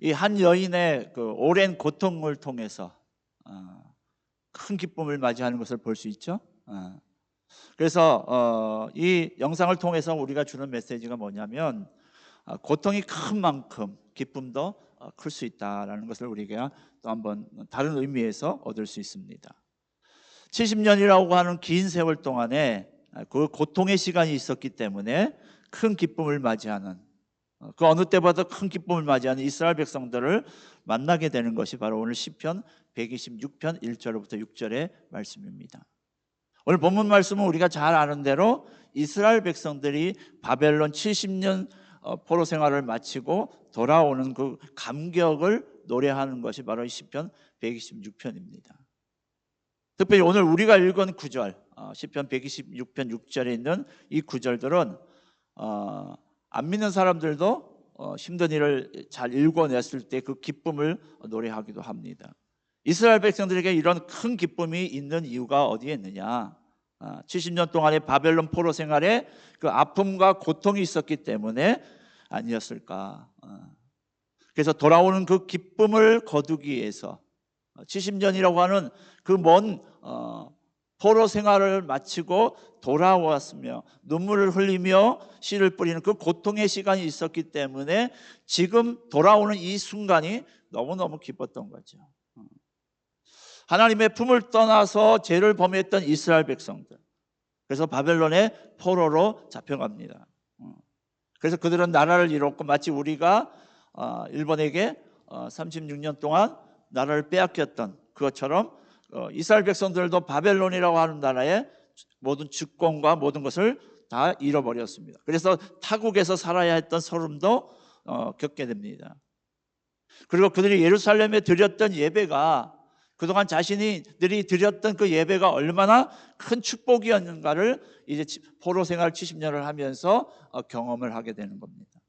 이 한 여인의 그 오랜 고통을 통해서 큰 기쁨을 맞이하는 것을 볼 수 있죠. 그래서 이 영상을 통해서 우리가 주는 메시지가 뭐냐면 고통이 큰 만큼 기쁨도 클 수 있다라는 것을 우리가 또 한번 다른 의미에서 얻을 수 있습니다. 70년이라고 하는 긴 세월 동안에 그 고통의 시간이 있었기 때문에 큰 기쁨을 맞이하는, 그 어느 때보다 큰 기쁨을 맞이하는 이스라엘 백성들을 만나게 되는 것이 바로 오늘 시편 126편 1절부터 6절의 말씀입니다. 오늘 본문 말씀은 우리가 잘 아는 대로 이스라엘 백성들이 바벨론 70년 포로 생활을 마치고 돌아오는 그 감격을 노래하는 것이 바로 시편 126편입니다. 특별히 오늘 우리가 읽은 구절, 시편 126편 6절에 있는 이 구절들은 안 믿는 사람들도 힘든 일을 잘 읽어냈을 때 그 기쁨을 노래하기도 합니다. 이스라엘 백성들에게 이런 큰 기쁨이 있는 이유가 어디에 있느냐? 70년 동안의 바벨론 포로 생활에 그 아픔과 고통이 있었기 때문에 아니었을까? 그래서 돌아오는 그 기쁨을 거두기 위해서 70년이라고 하는 그 먼 포로 생활을 마치고 돌아왔으며 눈물을 흘리며 씨를 뿌리는 그 고통의 시간이 있었기 때문에 지금 돌아오는 이 순간이 너무너무 기뻤던 거죠. 하나님의 품을 떠나서 죄를 범했던 이스라엘 백성들, 그래서 바벨론의 포로로 잡혀갑니다. 그래서 그들은 나라를 잃었고 마치 우리가 일본에게 36년 동안 나라를 빼앗겼던 그것처럼 이스라엘 백성들도 바벨론이라고 하는 나라의 모든 주권과 모든 것을 다 잃어버렸습니다. 그래서 타국에서 살아야 했던 서름도 겪게 됩니다. 그리고 그들이 예루살렘에 드렸던 예배가, 그동안 자신들이 드렸던 그 예배가 얼마나 큰 축복이었는가를 이제 포로 생활 70년을 하면서 경험을 하게 되는 겁니다.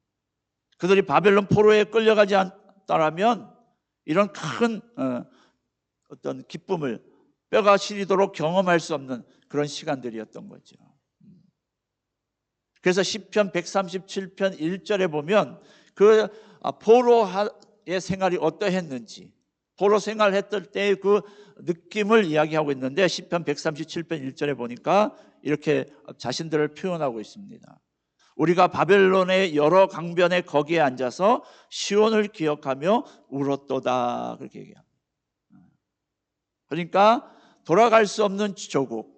그들이 바벨론 포로에 끌려가지 않았다면 이런 큰 어떤 기쁨을 뼈가 시리도록 경험할 수 없는 그런 시간들이었던 거죠. 그래서 시편 137편 1절에 보면 그 포로의 생활이 어떠했는지, 포로 생활했을 때의 그 느낌을 이야기하고 있는데 시편 137편 1절에 보니까 이렇게 자신들을 표현하고 있습니다. 우리가 바벨론의 여러 강변에 거기에 앉아서 시온을 기억하며 울었도다, 그렇게 얘기합니다. 그러니까 돌아갈 수 없는 조국,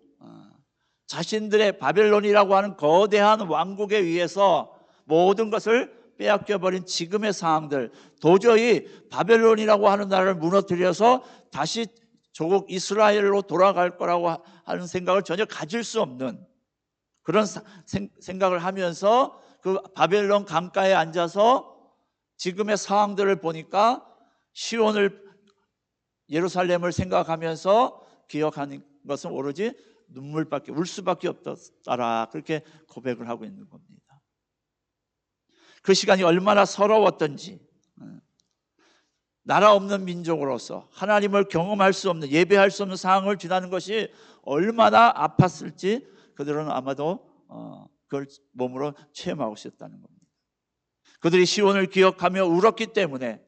자신들의 바벨론이라고 하는 거대한 왕국에 의해서 모든 것을 빼앗겨버린 지금의 상황들, 도저히 바벨론이라고 하는 나라를 무너뜨려서 다시 조국 이스라엘로 돌아갈 거라고 하는 생각을 전혀 가질 수 없는 그런 생각을 하면서 그 바벨론 강가에 앉아서 지금의 상황들을 보니까 시온을, 예루살렘을 생각하면서 기억하는 것은 오로지 눈물밖에, 울 수밖에 없더라, 그렇게 고백을 하고 있는 겁니다. 그 시간이 얼마나 서러웠던지, 나라 없는 민족으로서 하나님을 경험할 수 없는, 예배할 수 없는 상황을 지나는 것이 얼마나 아팠을지 그들은 아마도 그걸 몸으로 체험하고 있었다는 겁니다. 그들이 시온을 기억하며 울었기 때문에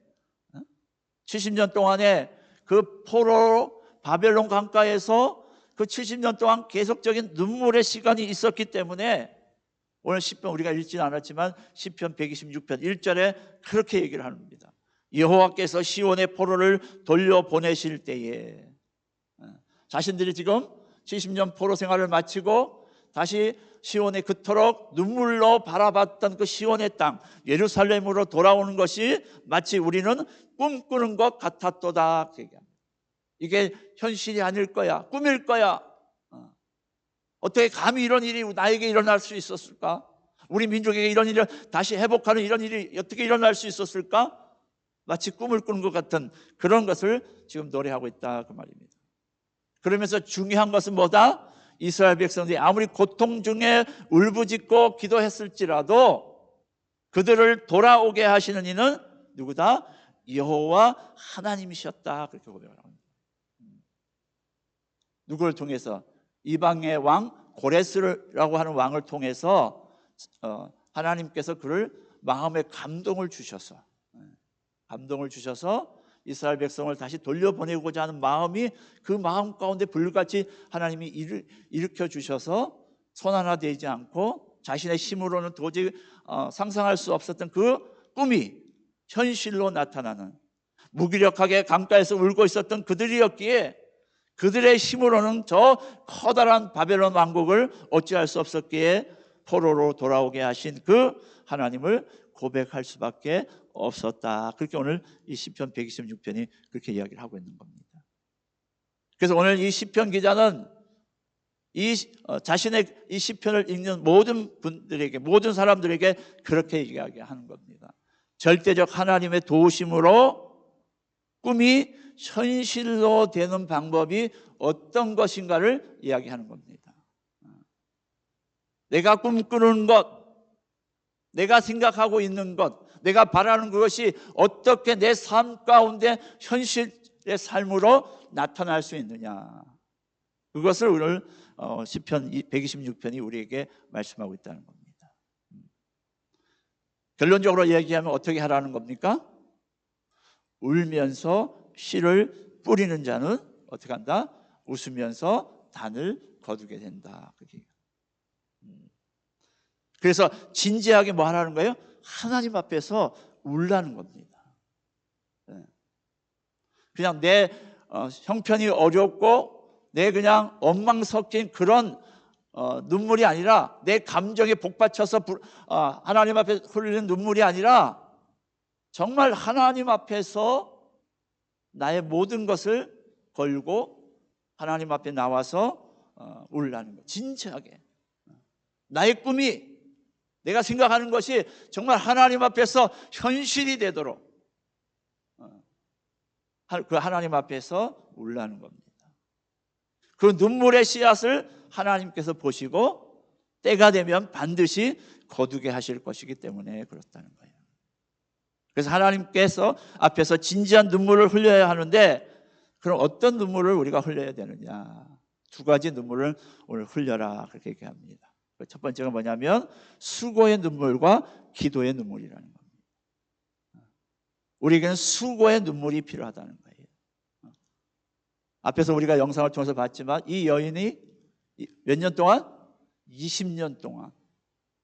70년 동안에 그 포로 바벨론 강가에서 그 70년 동안 계속적인 눈물의 시간이 있었기 때문에 오늘 시편, 우리가 읽지는 않았지만 시편 126편 1절에 그렇게 얘기를 합니다. 여호와께서 시온의 포로를 돌려보내실 때에, 자신들이 지금 70년 포로 생활을 마치고 다시 시온에 그토록 눈물로 바라봤던 그 시온의 땅 예루살렘으로 돌아오는 것이 마치 우리는 꿈꾸는 것 같았도다, 이게 현실이 아닐 거야, 꿈일 거야, 어떻게 감히 이런 일이 나에게 일어날 수 있었을까? 우리 민족에게 이런 일을 다시 회복하는 이런 일이 어떻게 일어날 수 있었을까? 마치 꿈을 꾸는 것 같은 그런 것을 지금 노래하고 있다, 그 말입니다. 그러면서 중요한 것은 뭐다? 이스라엘 백성들이 아무리 고통 중에 울부짖고 기도했을지라도 그들을 돌아오게 하시는 이는 누구다? 여호와 하나님이셨다, 그렇게 고백을 합니다. 누구를 통해서? 이방의 왕 고레스라고 하는 왕을 통해서 하나님께서 그를 마음에 감동을 주셔서 감동을 주셔서 이스라엘 백성을 다시 돌려보내고자 하는 마음이, 그 마음 가운데 불같이 하나님이 일으켜 주셔서 손 하나 대지 않고 자신의 힘으로는 도저히 상상할 수 없었던 그 꿈이 현실로 나타나는, 무기력하게 강가에서 울고 있었던 그들이었기에 그들의 힘으로는 저 커다란 바벨론 왕국을 어찌할 수 없었기에 포로로 돌아오게 하신 그 하나님을 고백할 수밖에 없었다. 그렇게 오늘 이 시편 126편이 그렇게 이야기를 하고 있는 겁니다. 그래서 오늘 이 시편 기자는 자신의 이 시편을 읽는 모든 분들에게, 모든 사람들에게 그렇게 이야기하는 겁니다. 절대적 하나님의 도우심으로 꿈이 현실로 되는 방법이 어떤 것인가를 이야기하는 겁니다. 내가 꿈꾸는 것, 내가 생각하고 있는 것, 내가 바라는 그것이 어떻게 내 삶 가운데 현실의 삶으로 나타날 수 있느냐, 그것을 오늘 시편 126편이 우리에게 말씀하고 있다는 겁니다. 결론적으로 얘기하면 어떻게 하라는 겁니까? 울면서 씨를 뿌리는 자는 어떻게 한다? 웃으면서 단을 거두게 된다. 그래서 진지하게 뭐 하라는 거예요? 하나님 앞에서 울라는 겁니다. 그냥 내 형편이 어렵고 내 그냥 엉망 섞인 그런 눈물이 아니라, 내 감정에 복받쳐서 하나님 앞에 흘리는 눈물이 아니라 정말 하나님 앞에서 나의 모든 것을 걸고 하나님 앞에 나와서 울라는 거. 진지하게 나의 꿈이, 내가 생각하는 것이 정말 하나님 앞에서 현실이 되도록 그 하나님 앞에서 울라는 겁니다. 그 눈물의 씨앗을 하나님께서 보시고 때가 되면 반드시 거두게 하실 것이기 때문에 그렇다는 거예요. 그래서 하나님께서 앞에서 진지한 눈물을 흘려야 하는데, 그럼 어떤 눈물을 우리가 흘려야 되느냐? 두 가지 눈물을 오늘 흘려라, 그렇게 얘기합니다. 첫 번째가 뭐냐면 수고의 눈물과 기도의 눈물이라는 겁니다. 우리에게는 수고의 눈물이 필요하다는 거예요. 앞에서 우리가 영상을 통해서 봤지만 이 여인이 몇 년 동안? 20년 동안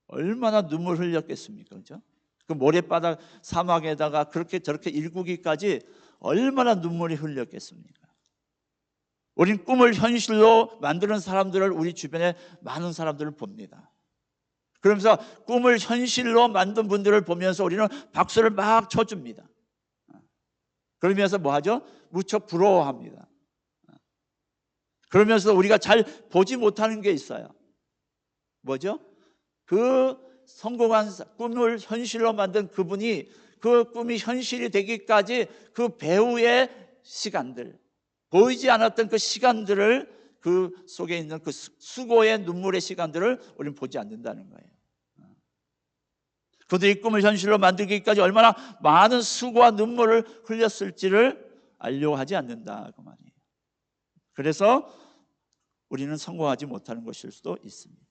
얼마나 눈물 흘렸겠습니까? 그렇죠? 그 모래바닥 사막에다가 그렇게 저렇게 일구기까지 얼마나 눈물이 흘렸겠습니까? 우린 꿈을 현실로 만드는 사람들을 우리 주변에 많은 사람들을 봅니다. 그러면서 꿈을 현실로 만든 분들을 보면서 우리는 박수를 막 쳐줍니다. 그러면서 뭐 하죠? 무척 부러워합니다. 그러면서 우리가 잘 보지 못하는 게 있어요. 뭐죠? 그 성공한 꿈을 현실로 만든 그분이, 그 꿈이 현실이 되기까지 그 배후의 시간들, 보이지 않았던 그 시간들을, 그 속에 있는 그 수고의 눈물의 시간들을 우리는 보지 않는다는 거예요. 그들이 꿈을 현실로 만들기까지 얼마나 많은 수고와 눈물을 흘렸을지를 알려고 하지 않는다, 그 말이에요. 그래서 우리는 성공하지 못하는 것일 수도 있습니다.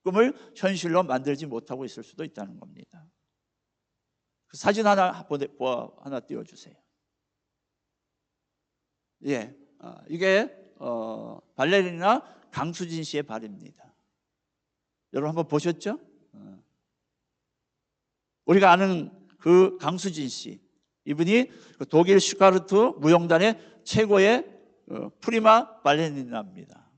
꿈을 현실로 만들지 못하고 있을 수도 있다는 겁니다. 사진 하나 띄워주세요. 예, 이게 발레리나 강수진 씨의 발입니다. 여러분 한번 보셨죠? 우리가 아는 그 강수진 씨, 이분이 독일 슈가르트 무용단의 최고의 프리마 발레리나입니다.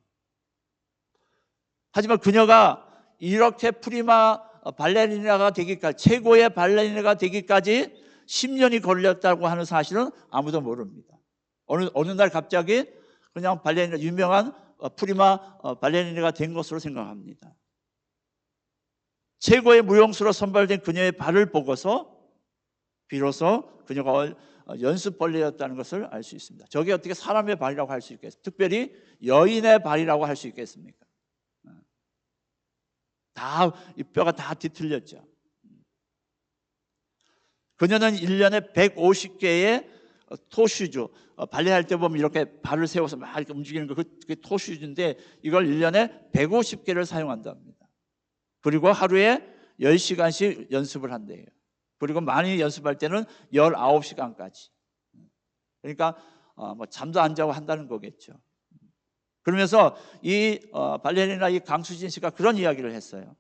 하지만 그녀가 이렇게 프리마 발레리나가 되기까지, 최고의 발레리나가 되기까지 10년이 걸렸다고 하는 사실은 아무도 모릅니다. 어느 날 갑자기 그냥 발레리나, 유명한 프리마 발레리나가 된 것으로 생각합니다. 최고의 무용수로 선발된 그녀의 발을 보고서 비로소 그녀가 연습 벌레였다는 것을 알 수 있습니다. 저게 어떻게 사람의 발이라고 할 수 있겠습니까? 특별히 여인의 발이라고 할 수 있겠습니까? 이 뼈가 다 뒤틀렸죠. 그녀는 1년에 150개의 토슈즈, 발레할 때 보면 이렇게 발을 세워서 막 이렇게 움직이는 거, 그게 토슈즈인데 이걸 1년에 150개를 사용한답니다. 그리고 하루에 10시간씩 연습을 한대요. 그리고 많이 연습할 때는 19시간까지. 그러니까 뭐 잠도 안 자고 한다는 거겠죠. 그러면서 이 발레리나 이 강수진 씨가 그런 이야기를 했어요.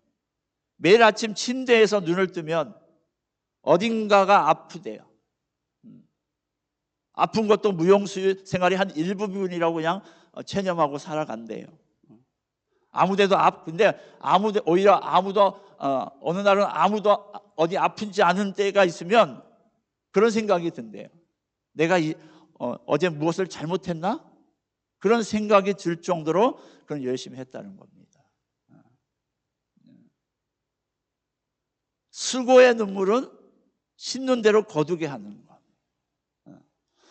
매일 아침 침대에서 눈을 뜨면 어딘가가 아프대요. 아픈 것도 무용수 생활의 한 일부분이라고 그냥 체념하고 살아간대요. 근데 오히려 아무도 어느 날은 아무도 어디 아픈지 않은 때가 있으면 그런 생각이 든대요. 내가 어제 무엇을 잘못했나? 그런 생각이 들 정도로 그런 열심히 했다는 겁니다. 수고의 눈물은 씻는 대로 거두게 하는 것.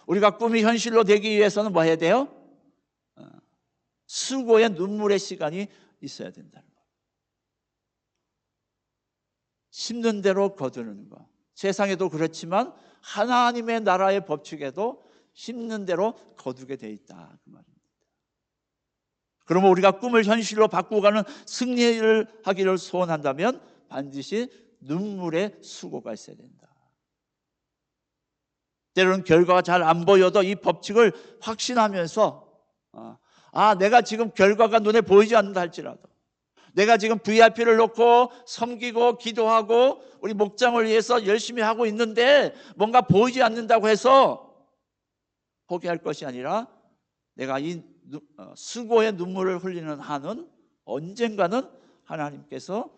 우리가 꿈이 현실로 되기 위해서는 뭐 해야 돼요? 수고의 눈물의 시간이 있어야 된다는 것. 심는 대로 거두는 것. 세상에도 그렇지만 하나님의 나라의 법칙에도 심는 대로 거두게 돼 있다, 그 말입니다. 그러면 우리가 꿈을 현실로 바꾸고 가는 승리를 하기를 소원한다면 반드시 눈물의 수고가 있어야 된다. 때로는 결과가 잘 안 보여도 이 법칙을 확신하면서 내가 지금 결과가 눈에 보이지 않는다 할지라도, 내가 지금 VIP를 놓고 섬기고 기도하고 우리 목장을 위해서 열심히 하고 있는데 뭔가 보이지 않는다고 해서 포기할 것이 아니라 내가 이 수고의 눈물을 흘리는 한은 언젠가는 하나님께서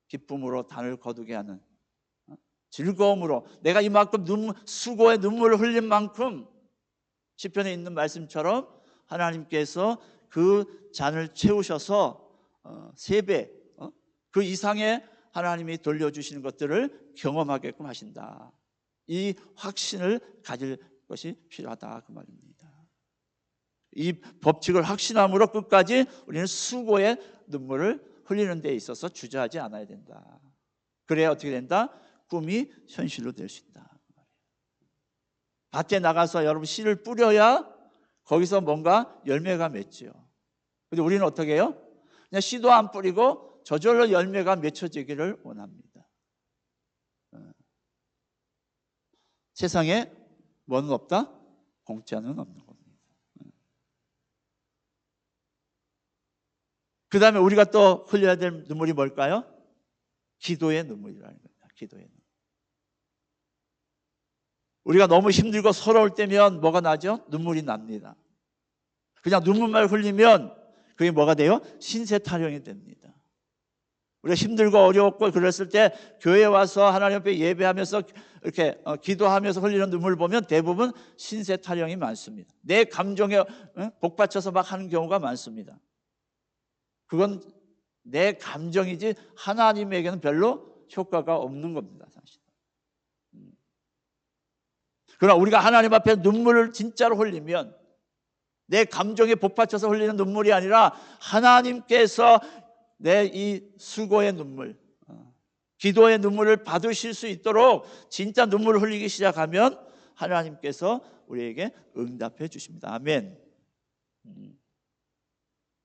기쁨으로 단을 거두게 하는, 즐거움으로 내가 이만큼 수고의 눈물을 흘린 만큼 시편에 있는 말씀처럼 하나님께서 그 잔을 채우셔서 3배 그 이상의 하나님이 돌려주시는 것들을 경험하게끔 하신다. 이 확신을 가질 것이 필요하다, 그 말입니다. 이 법칙을 확신함으로 끝까지 우리는 수고의 눈물을 흘리는 데 있어서 주저하지 않아야 된다. 그래야 어떻게 된다? 꿈이 현실로 될 수 있다. 밭에 나가서 여러분 씨를 뿌려야 거기서 뭔가 열매가 맺죠. 근데 우리는 어떻게 해요? 그냥 씨도 안 뿌리고 저절로 열매가 맺혀지기를 원합니다. 세상에 뭐는 없다? 공짜는 없는 겁니다. 그 다음에 우리가 또 흘려야 될 눈물이 뭘까요? 기도의 눈물이라는 겁니다. 기도의 눈물. 우리가 너무 힘들고 서러울 때면 뭐가 나죠? 눈물이 납니다. 그냥 눈물만 흘리면 그게 뭐가 돼요? 신세 타령이 됩니다. 우리가 힘들고 어려웠고 그랬을 때 교회에 와서 하나님 앞에 예배하면서 이렇게 기도하면서 흘리는 눈물을 보면 대부분 신세 타령이 많습니다. 내 감정에 복받쳐서 막 하는 경우가 많습니다. 그건 내 감정이지 하나님에게는 별로 효과가 없는 겁니다, 사실. 그러나 우리가 하나님 앞에 눈물을 진짜로 흘리면 내 감정에 복받쳐서 흘리는 눈물이 아니라 하나님께서 내 이 수고의 눈물, 기도의 눈물을 받으실 수 있도록 진짜 눈물을 흘리기 시작하면 하나님께서 우리에게 응답해 주십니다. 아멘.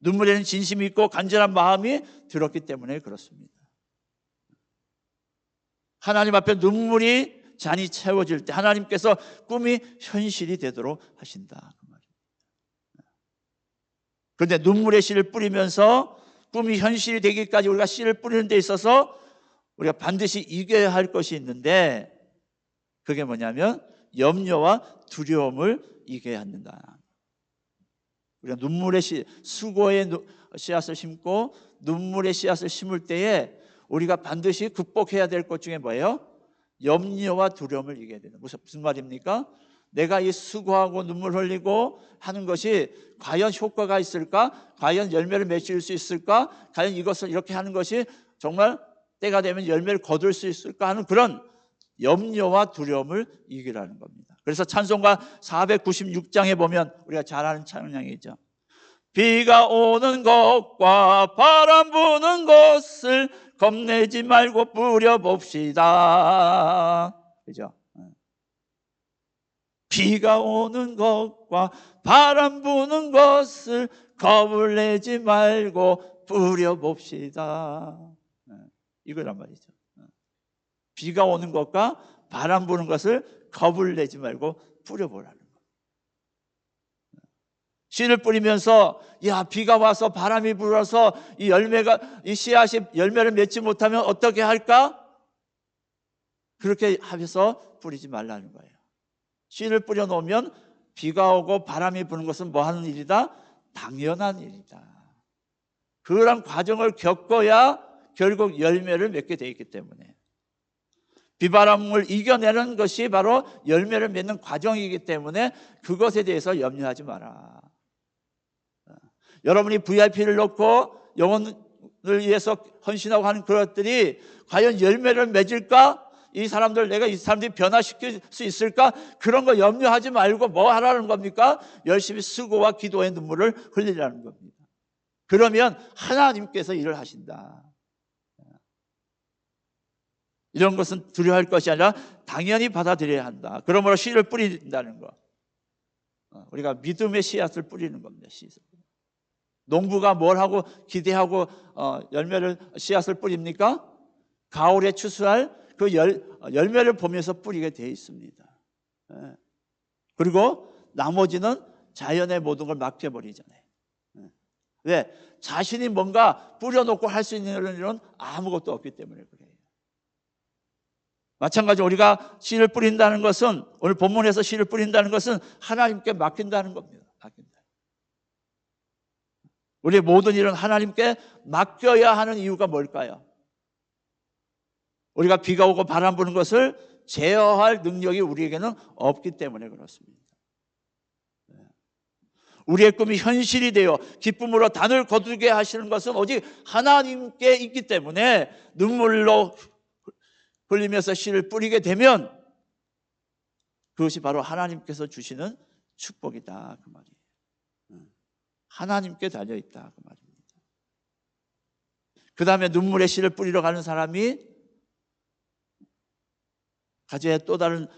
눈물에는 진심이 있고 간절한 마음이 들었기 때문에 그렇습니다. 하나님 앞에 눈물이 잔이 채워질 때 하나님께서 꿈이 현실이 되도록 하신다, 그 말입니다. 그런데 눈물의 씨를 뿌리면서 꿈이 현실이 되기까지 우리가 씨를 뿌리는 데 있어서 우리가 반드시 이겨야 할 것이 있는데 그게 뭐냐면 염려와 두려움을 이겨야 한다. 우리가 눈물의 수고의 씨앗을 심고 눈물의 씨앗을 심을 때에 우리가 반드시 극복해야 될 것 중에 뭐예요? 염려와 두려움을 이겨야 되는. 무슨 말입니까? 내가 이 수고하고 눈물 흘리고 하는 것이 과연 효과가 있을까? 과연 열매를 맺을 수 있을까? 과연 이것을 이렇게 하는 것이 정말 때가 되면 열매를 거둘 수 있을까 하는 그런 염려와 두려움을 이기라는 겁니다. 그래서 찬송가 496장에 보면 우리가 잘 아는 찬양이죠. 비가 오는 것과 바람 부는 것을 겁내지 말고 뿌려봅시다. 그죠? 비가 오는 것과 바람 부는 것을 겁을 내지 말고 뿌려봅시다. 이거란 말이죠. 비가 오는 것과 바람 부는 것을 겁을 내지 말고 뿌려보라는 거예요. 씨를 뿌리면서 야, 비가 와서 바람이 불어서 이 씨앗이 열매를 맺지 못하면 어떻게 할까? 그렇게 하면서 뿌리지 말라는 거예요. 씨를 뿌려 놓으면 비가 오고 바람이 부는 것은 뭐 하는 일이다? 당연한 일이다. 그런 과정을 겪어야 결국 열매를 맺게 되어 있기 때문에, 비바람을 이겨내는 것이 바로 열매를 맺는 과정이기 때문에 그것에 대해서 염려하지 마라. 여러분이 VIP를 놓고 영혼을 위해서 헌신하고 하는 그것들이 과연 열매를 맺을까? 이 사람들이 변화시킬 수 있을까? 그런 거 염려하지 말고 뭐 하라는 겁니까? 열심히 수고와 기도의 눈물을 흘리라는 겁니다. 그러면 하나님께서 일을 하신다. 이런 것은 두려워할 것이 아니라 당연히 받아들여야 한다. 그러므로 씨를 뿌린다는 거, 우리가 믿음의 씨앗을 뿌리는 겁니다. 농부가 뭘 하고 기대하고 씨앗을 뿌립니까? 가을에 추수할 그 열매를 보면서 뿌리게 되어 있습니다. 그리고 나머지는 자연의 모든 걸 맡겨버리잖아요. 왜? 자신이 뭔가 뿌려놓고 할 수 있는 일은 아무것도 없기 때문에 그래요. 마찬가지로 우리가 씨를 뿌린다는 것은, 오늘 본문에서 씨를 뿌린다는 것은 하나님께 맡긴다는 겁니다. 우리의 모든 일은 하나님께 맡겨야 하는 이유가 뭘까요? 우리가 비가 오고 바람 부는 것을 제어할 능력이 우리에게는 없기 때문에 그렇습니다. 우리의 꿈이 현실이 되어 기쁨으로 단을 거두게 하시는 것은 오직 하나님께 있기 때문에, 눈물로 흘리면서 씨를 뿌리게 되면 그것이 바로 하나님께서 주시는 축복이다, 그 말이에요. 하나님께 달려있다, 그 말입니다. 그 다음에 눈물의 씨를 뿌리러 가는 사람이 가져야 또 다른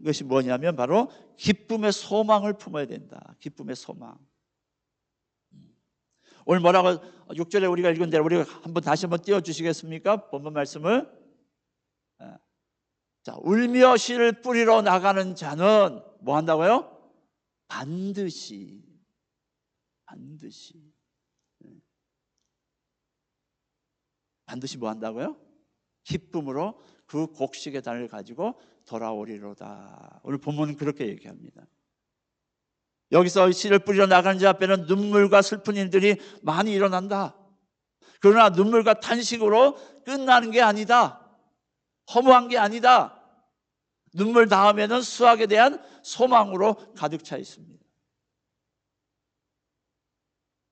것이 뭐냐면 바로 기쁨의 소망을 품어야 된다. 기쁨의 소망. 오늘 뭐라고 6절에 우리가 읽은 대로 우리가 다시 한번 띄워주시겠습니까? 본문 말씀을. 자, 울며 씨를 뿌리러 나가는 자는 뭐 한다고요? 반드시 뭐 한다고요? 기쁨으로 그 곡식의 단을 가지고 돌아오리로다. 오늘 본문은 그렇게 얘기합니다. 여기서 씨를 뿌리러 나가는 자 앞에는 눈물과 슬픈 일들이 많이 일어난다. 그러나 눈물과 탄식으로 끝나는 게 아니다. 허무한 게 아니다. 눈물 다음에는 수확에 대한 소망으로 가득 차 있습니다.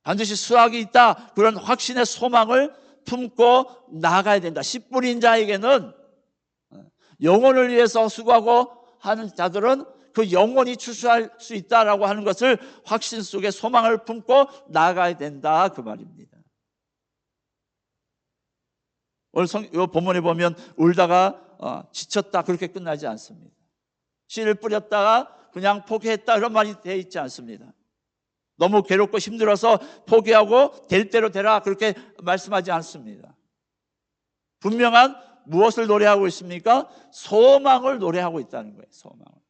반드시 수확이 있다. 그런 확신의 소망을 품고 나가야 된다. 씨 뿌린 자에게는, 영혼을 위해서 수고하고 하는 자들은 그 영혼이 추수할 수 있다라고 하는 것을 확신 속에 소망을 품고 나가야 된다, 그 말입니다. 오늘 본문에 보면 울다가 지쳤다 그렇게 끝나지 않습니다. 씨를 뿌렸다가 그냥 포기했다 이런 말이 되어 있지 않습니다. 너무 괴롭고 힘들어서 포기하고 될 대로 되라 그렇게 말씀하지 않습니다. 분명한 무엇을 노래하고 있습니까? 소망을 노래하고 있다는 거예요. 소망을.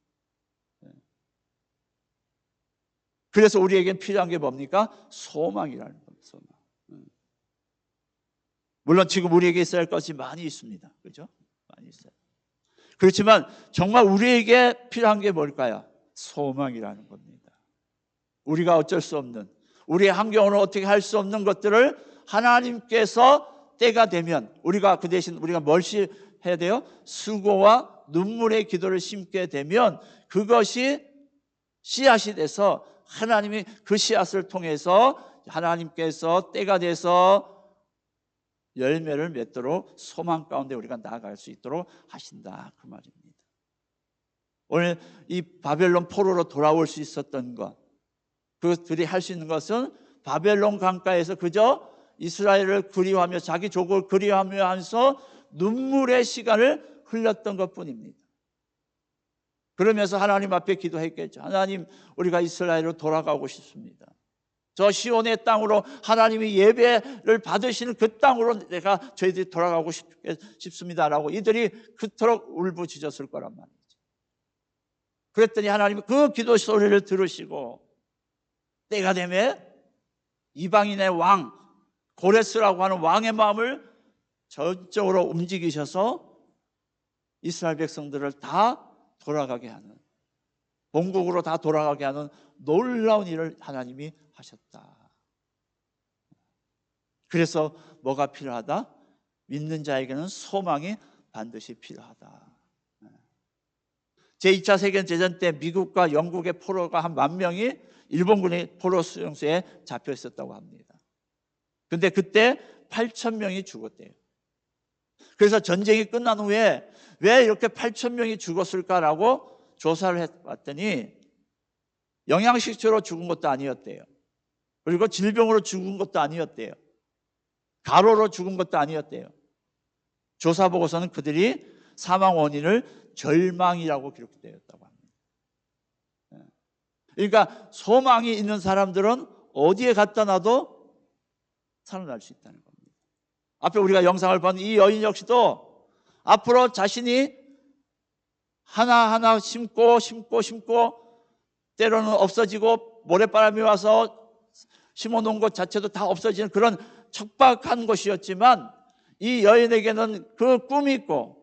그래서 우리에겐 필요한 게 뭡니까? 소망이라는 겁니다. 소망. 물론 지금 우리에게 있어야 할 것이 많이 있습니다. 그렇죠? 많이 있어요. 그렇지만 정말 우리에게 필요한 게 뭘까요? 소망이라는 겁니다. 우리가 어쩔 수 없는, 우리의 환경으로 어떻게 할 수 없는 것들을 하나님께서 때가 되면 우리가 그 대신 우리가 뭘 해야 돼요? 수고와 눈물의 기도를 심게 되면 그것이 씨앗이 돼서 하나님이 그 씨앗을 통해서 하나님께서 때가 돼서 열매를 맺도록 소망 가운데 우리가 나아갈 수 있도록 하신다, 그 말입니다. 오늘 이 바벨론 포로로 돌아올 수 있었던 것, 그들이 할 수 있는 것은 바벨론 강가에서 그저 이스라엘을 그리워하며 자기 족을 그리워하며 하면서 눈물의 시간을 흘렸던 것뿐입니다. 그러면서 하나님 앞에 기도했겠죠. 하나님, 우리가 이스라엘로 돌아가고 싶습니다. 저 시온의 땅으로 하나님이 예배를 받으시는 그 땅으로 내가 저희들이 돌아가고 싶습니다라고 이들이 그토록 울부짖었을 거란 말이죠. 그랬더니 하나님이 그 기도 소리를 들으시고 때가 되면 이방인의 왕 고레스라고 하는 왕의 마음을 전적으로 움직이셔서 이스라엘 백성들을 다 돌아가게 하는, 본국으로 다 돌아가게 하는 놀라운 일을 하나님이 하셨다. 그래서 뭐가 필요하다? 믿는 자에게는 소망이 반드시 필요하다. 제2차 세계대전 때 미국과 영국의 포로가 한 10,000명이 일본군의 포로 수용소에 잡혀 있었다고 합니다. 근데 그때 8,000명이 죽었대요. 그래서 전쟁이 끝난 후에 왜 이렇게 8,000명이 죽었을까라고 조사를 해봤더니 영양실조로 죽은 것도 아니었대요. 그리고 질병으로 죽은 것도 아니었대요. 가로로 죽은 것도 아니었대요. 조사 보고서는 그들이 사망 원인을 절망이라고 기록되었다고 합니다. 그러니까 소망이 있는 사람들은 어디에 갖다 놔도 살아날 수 있다는 겁니다. 앞에 우리가 영상을 본 이 여인 역시도 앞으로 자신이 하나하나 심고 때로는 없어지고 모래바람이 와서 심어놓은 것 자체도 다 없어지는 그런 척박한 곳이었지만 이 여인에게는 그 꿈이 있고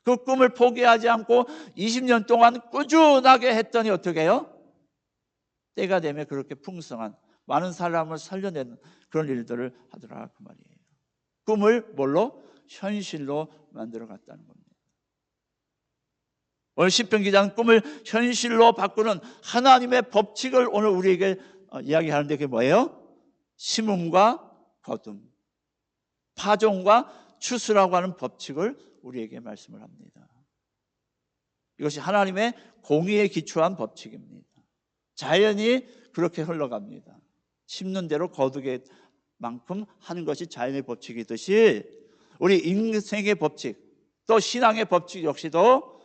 그 꿈을 포기하지 않고 20년 동안 꾸준하게 했더니 어떻게 해요? 때가 되면 그렇게 풍성한 많은 사람을 살려내는 그런 일들을 하더라 그 말이에요. 꿈을 뭘로? 현실로 만들어 갔다는 겁니다. 오늘 시편 기자는 꿈을 현실로 바꾸는 하나님의 법칙을 오늘 우리에게 이야기하는데 그게 뭐예요? 심음과 거둠, 파종과 추수라고 하는 법칙을 우리에게 말씀을 합니다. 이것이 하나님의 공의에 기초한 법칙입니다. 자연이 그렇게 흘러갑니다. 심는 대로 거두게 만큼 하는 것이 자연의 법칙이듯이 우리 인생의 법칙 또 신앙의 법칙 역시도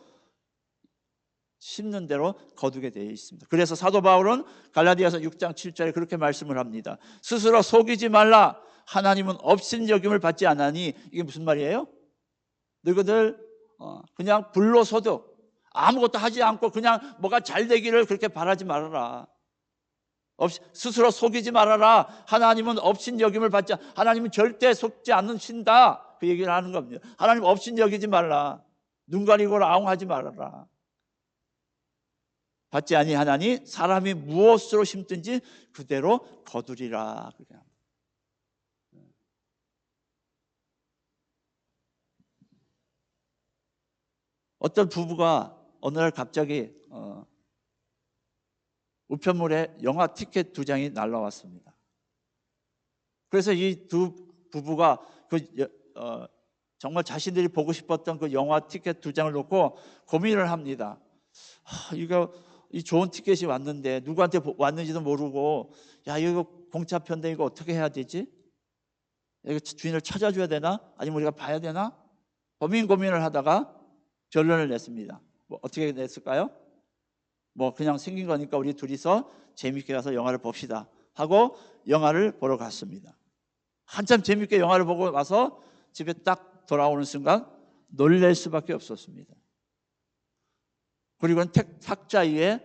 심는 대로 거두게 되어 있습니다. 그래서 사도 바울은 갈라디아서 6장 7절에 그렇게 말씀을 합니다. 스스로 속이지 말라. 하나님은 업신여김을 받지 않으니. 이게 무슨 말이에요? 너희들 그냥 불로소득 아무것도 하지 않고 그냥 뭐가 잘 되기를 그렇게 바라지 말아라. 스스로 속이지 말아라. 하나님은 업신여김을 받지 하나님은 절대 속지 않으신다. 그 얘기를 하는 겁니다. 하나님 업신여기지 말라. 눈 가리고 아웅하지 말아라. 받지 아니하나니 사람이 무엇으로 심든지 그대로 거두리라. 어떤 부부가 어느 날 갑자기 우편물에 영화 티켓 2장이 날라왔습니다. 그래서 이 두 부부가 정말 자신들이 보고 싶었던 그 영화 티켓 2장을 놓고 고민을 합니다. 이거 이 좋은 티켓이 왔는데 누구한테 왔는지도 모르고 야 이거 공짜편데 이거 어떻게 해야 되지? 이거 주인을 찾아줘야 되나? 아니면 우리가 봐야 되나? 고민을 하다가 결론을 냈습니다. 뭐 어떻게 냈을까요? 뭐 그냥 생긴 거니까 우리 둘이서 재밌게 가서 영화를 봅시다 하고 영화를 보러 갔습니다. 한참 재밌게 영화를 보고 와서 집에 딱 돌아오는 순간 놀랄 수밖에 없었습니다. 그리고는 탁자 위에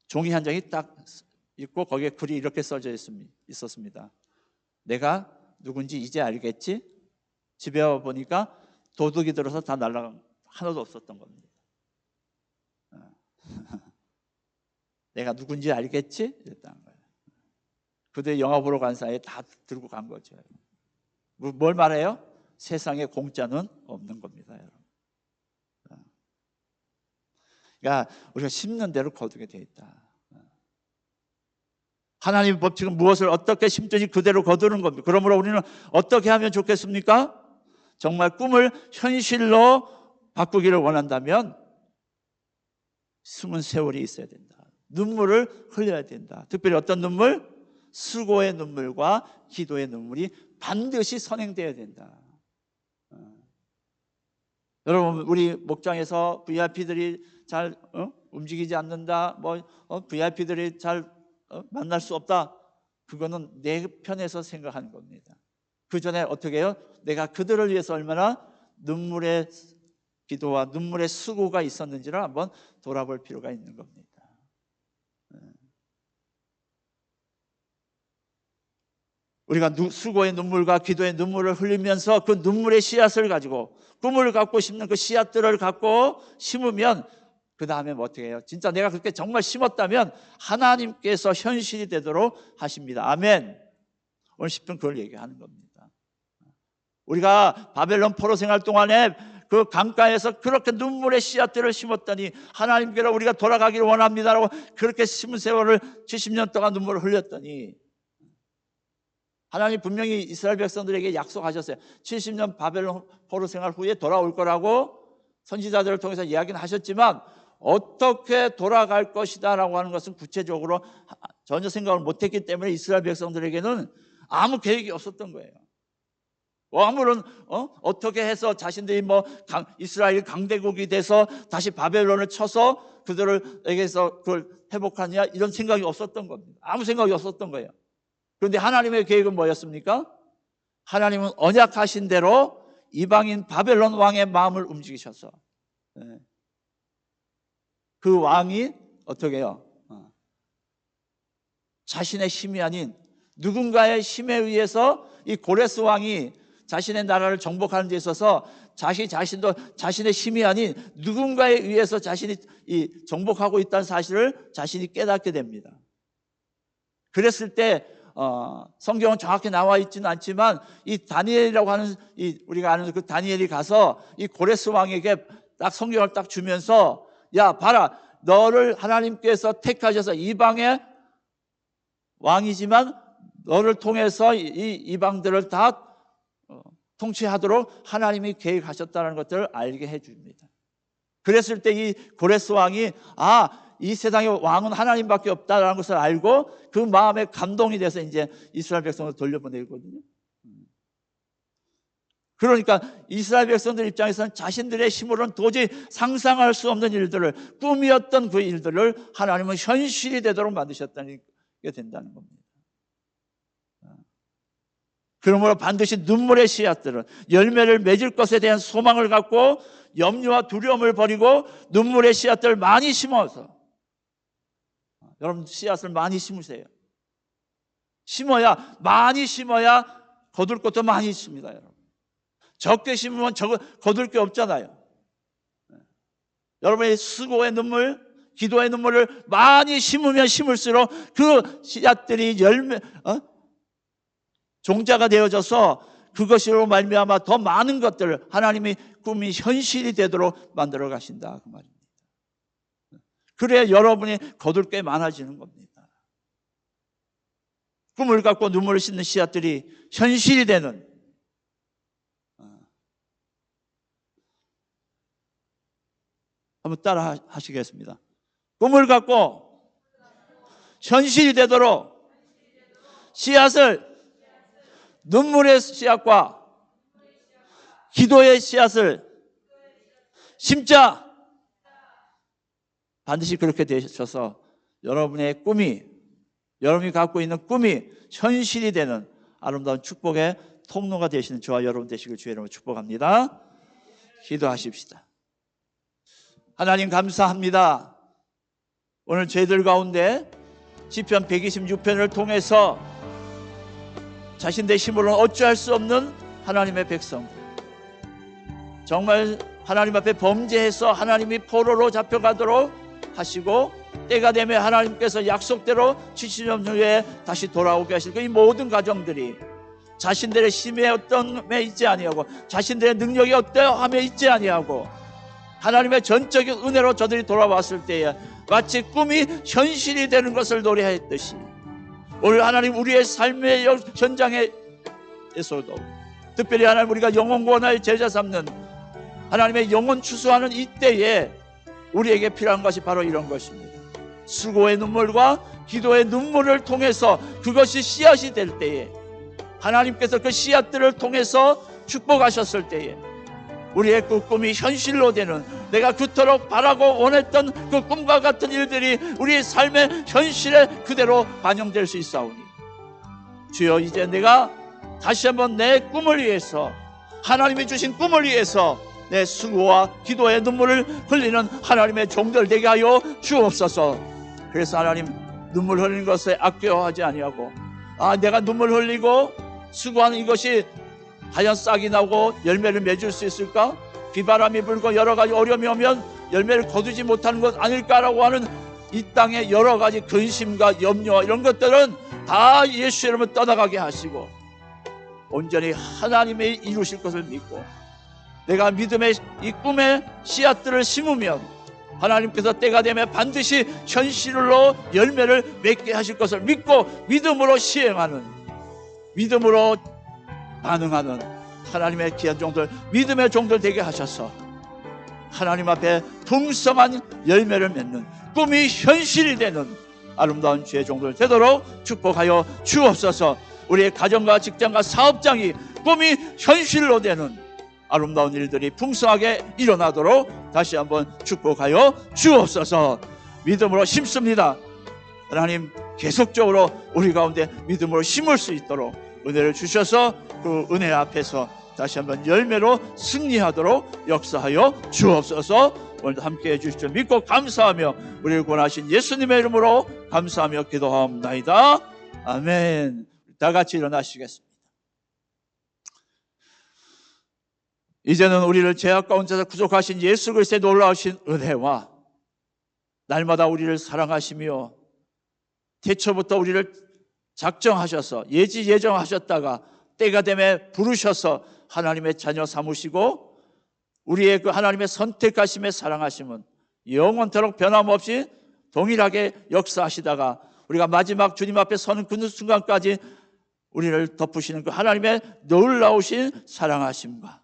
종이 한 장이 딱 있고 거기에 글이 이렇게 써져 있었습니다. 내가 누군지 이제 알겠지? 집에 와 보니까 도둑이 들어서 다 날아간 하나도 없었던 겁니다. 내가 누군지 알겠지? 이랬다는 거예요. 그들 영화 보러 간 사이에 다 들고 간 거죠. 뭘 말해요? 세상에 공짜는 없는 겁니다, 여러분. 그러니까 우리가 심는 대로 거두게 돼 있다. 하나님의 법칙은 무엇을 어떻게 심든지 그대로 거두는 겁니다. 그러므로 우리는 어떻게 하면 좋겠습니까? 정말 꿈을 현실로 바꾸기를 원한다면 숨은 세월이 있어야 된다. 눈물을 흘려야 된다. 특별히 어떤 눈물? 수고의 눈물과 기도의 눈물이 반드시 선행되어야 된다. 여러분 우리 목장에서 VIP들이 잘 움직이지 않는다. VIP들이 잘 만날 수 없다. 그거는 내 편에서 생각하는 겁니다. 그 전에 어떻게 해요? 내가 그들을 위해서 얼마나 눈물의 기도와 눈물의 수고가 있었는지를 한번 돌아볼 필요가 있는 겁니다. 우리가 수고의 눈물과 기도의 눈물을 흘리면서 그 눈물의 씨앗을 가지고 꿈을 갖고 심는 그 씨앗들을 갖고 심으면 그 다음에 뭐 어떻게 해요? 진짜 내가 그렇게 정말 심었다면 하나님께서 현실이 되도록 하십니다. 아멘. 오늘 10분 그걸 얘기하는 겁니다. 우리가 바벨론 포로 생활 동안에 그 강가에서 그렇게 눈물의 씨앗들을 심었더니 하나님께로 우리가 돌아가기를 원합니다라고 그렇게 심은 세월을 70년 동안 눈물을 흘렸더니 하나님 분명히 이스라엘 백성들에게 약속하셨어요. 70년 바벨론 포로 생활 후에 돌아올 거라고 선지자들을 통해서 이야기는 하셨지만 어떻게 돌아갈 것이다 라고 하는 것은 구체적으로 전혀 생각을 못했기 때문에 이스라엘 백성들에게는 아무 계획이 없었던 거예요. 아무런 어떻게 해서 자신들이 이스라엘 강대국이 돼서 다시 바벨론을 쳐서 그들에게서 그걸 회복하냐 이런 생각이 없었던 겁니다. 아무 생각이 없었던 거예요. 그런데 하나님의 계획은 뭐였습니까? 하나님은 언약하신 대로 이방인 바벨론 왕의 마음을 움직이셔서 그 왕이 어떻게 해요? 자신의 힘이 아닌 누군가의 힘에 의해서 이 고레스 왕이 자신의 나라를 정복하는 데 있어서 자신도 자신의 힘이 아닌 누군가에 의해서 자신이 정복하고 있다는 사실을 자신이 깨닫게 됩니다. 그랬을 때 성경은 정확히 나와 있지는 않지만 이 다니엘이라고 하는 우리가 아는 그 다니엘이 가서 이 고레스 왕에게 딱 성경을 딱 주면서 야 봐라 너를 하나님께서 택하셔서 이방의 왕이지만 너를 통해서 이 이방들을 다 통치하도록 하나님이 계획하셨다는 것들을 알게 해줍니다. 그랬을 때 이 고레스 왕이 이 세상의 왕은 하나님밖에 없다라는 것을 알고 그 마음에 감동이 돼서 이제 이스라엘 백성을 돌려보내거든요. 그러니까 이스라엘 백성들 입장에서는 자신들의 힘으로는 도저히 상상할 수 없는 일들을 꿈이었던 그 일들을 하나님은 현실이 되도록 만드셨다는 게 된다는 겁니다. 그러므로 반드시 눈물의 씨앗들은 열매를 맺을 것에 대한 소망을 갖고 염려와 두려움을 버리고 눈물의 씨앗들을 많이 심어서 여러분 씨앗을 많이 심으세요. 많이 심어야 거둘 것도 많이 있습니다. 여러분. 적게 심으면 거둘 게 없잖아요. 여러분의 수고의 눈물, 기도의 눈물을 많이 심으면 심을수록 그 씨앗들이 종자가 되어져서 그것으로 말미암아 더 많은 것들을 하나님의 꿈이 현실이 되도록 만들어 가신다 그 말입니다. 그래야 여러분이 거둘 게 많아지는 겁니다. 꿈을 갖고 눈물을 씻는 씨앗들이 현실이 되는 한번 따라 하시겠습니다. 꿈을 갖고 현실이 되도록 씨앗을 눈물의 씨앗과 기도의 씨앗을 심자. 반드시 그렇게 되셔서 여러분의 꿈이 여러분이 갖고 있는 꿈이 현실이 되는 아름다운 축복의 통로가 되시는 저와 여러분 되시길 주의 이름으로 축복합니다. 기도하십시다. 하나님 감사합니다. 오늘 저희들 가운데 시편 126편을 통해서 자신의 힘으로는 어찌할 수 없는 하나님의 백성들, 정말 하나님 앞에 범죄해서 하나님이 포로로 잡혀가도록 하시고 때가 되면 하나님께서 약속대로 70년 후에 다시 돌아오게 하실 이 모든 가정들이 자신들의 힘에 어떠함에 있지 아니하고 자신들의 능력이 어떠함에 있지 아니하고 하나님의 전적인 은혜로 저들이 돌아왔을 때에 마치 꿈이 현실이 되는 것을 노래했듯이 오늘 하나님 우리의 삶의 현장에서도 특별히 하나님 우리가 영혼 구원할 제자 삼는 하나님의 영혼 추수하는 이때에 우리에게 필요한 것이 바로 이런 것입니다. 수고의 눈물과 기도의 눈물을 통해서 그것이 씨앗이 될 때에 하나님께서 그 씨앗들을 통해서 축복하셨을 때에 우리의 그 꿈이 현실로 되는 내가 그토록 바라고 원했던 그 꿈과 같은 일들이 우리의 삶의 현실에 그대로 반영될 수 있사오니 주여, 이제 내가 다시 한번 내 꿈을 위해서, 하나님이 주신 꿈을 위해서 내 수고와 기도의 눈물을 흘리는 하나님의 종들 되게 하여 주옵소서. 그래서 하나님, 눈물 흘리는 것에 아껴하지 아니하고, 내가 눈물 흘리고 수고하는 이것이 과연 싹이 나고 열매를 맺을 수 있을까? 비바람이 불고 여러 가지 어려움이 오면 열매를 거두지 못하는 것 아닐까라고 하는 이 땅의 여러 가지 근심과 염려, 이런 것들은 다 예수 이름을 떠나가게 하시고 온전히 하나님이 이루실 것을 믿고, 내가 믿음의 이 꿈의 씨앗들을 심으면 하나님께서 때가 되면 반드시 현실로 열매를 맺게 하실 것을 믿고 믿음으로 시행하는, 믿음으로 반응하는 하나님의 귀한 종들, 믿음의 종들 되게 하셔서 하나님 앞에 풍성한 열매를 맺는, 꿈이 현실이 되는 아름다운 주의 종들 되도록 축복하여 주옵소서. 우리의 가정과 직장과 사업장이 꿈이 현실로 되는 아름다운 일들이 풍성하게 일어나도록 다시 한번 축복하여 주옵소서. 믿음으로 심습니다. 하나님, 계속적으로 우리 가운데 믿음으로 심을 수 있도록 은혜를 주셔서 그 은혜 앞에서 다시 한번 열매로 승리하도록 역사하여 주옵소서. 오늘도 함께해 주실 줄 믿고 감사하며 우리를 구원하신 예수님의 이름으로 감사하며 기도하옵나이다. 아멘. 다 같이 일어나시겠습니다. 이제는 우리를 죄악 가운데서 구속하신 예수 그리스도의 놀라우신 은혜와 날마다 우리를 사랑하시며 태초부터 우리를 작정하셔서 예정하셨다가 때가 되매 부르셔서 하나님의 자녀 삼으시고 우리의 그 하나님의 선택하심의 사랑하심은 영원토록 변함없이 동일하게 역사하시다가 우리가 마지막 주님 앞에 서는 그 순간까지 우리를 덮으시는 그 하나님의 놀라우신 사랑하심과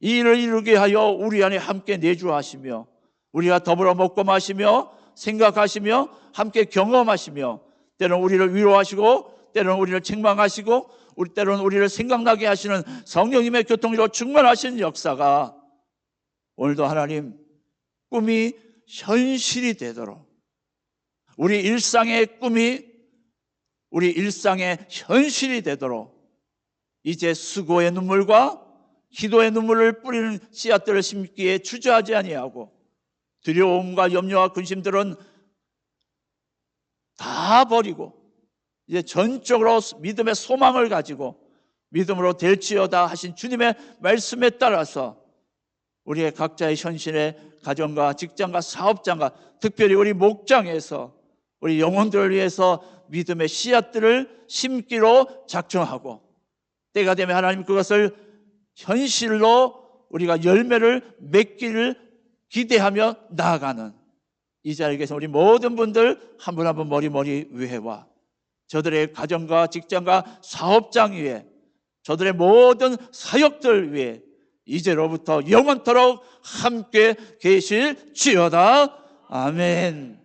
이 일을 이루게 하여 우리 안에 함께 내주하시며 우리가 더불어 먹고 마시며 생각하시며 함께 경험하시며 때로는 우리를 위로하시고 때로는 우리를 책망하시고 때로는 우리를 생각나게 하시는 성령님의 교통으로 충만하신 역사가 오늘도 하나님 꿈이 현실이 되도록, 우리 일상의 꿈이 우리 일상의 현실이 되도록 이제 수고의 눈물과 기도의 눈물을 뿌리는 씨앗들을 심기에 주저하지 아니하고 두려움과 염려와 근심들은 다 버리고 이제 전적으로 믿음의 소망을 가지고 믿음으로 될지어다 하신 주님의 말씀에 따라서 우리의 각자의 현실의 가정과 직장과 사업장과 특별히 우리 목장에서 우리 영혼들을 위해서 믿음의 씨앗들을 심기로 작정하고 때가 되면 하나님 그것을 현실로 우리가 열매를 맺기를 기대하며 나아가는 이 자리에 계신 우리 모든 분들 한 분 한 분 머리 위에와 저들의 가정과 직장과 사업장 위에 저들의 모든 사역들 위에 이제로부터 영원토록 함께 계실지어다. 아멘.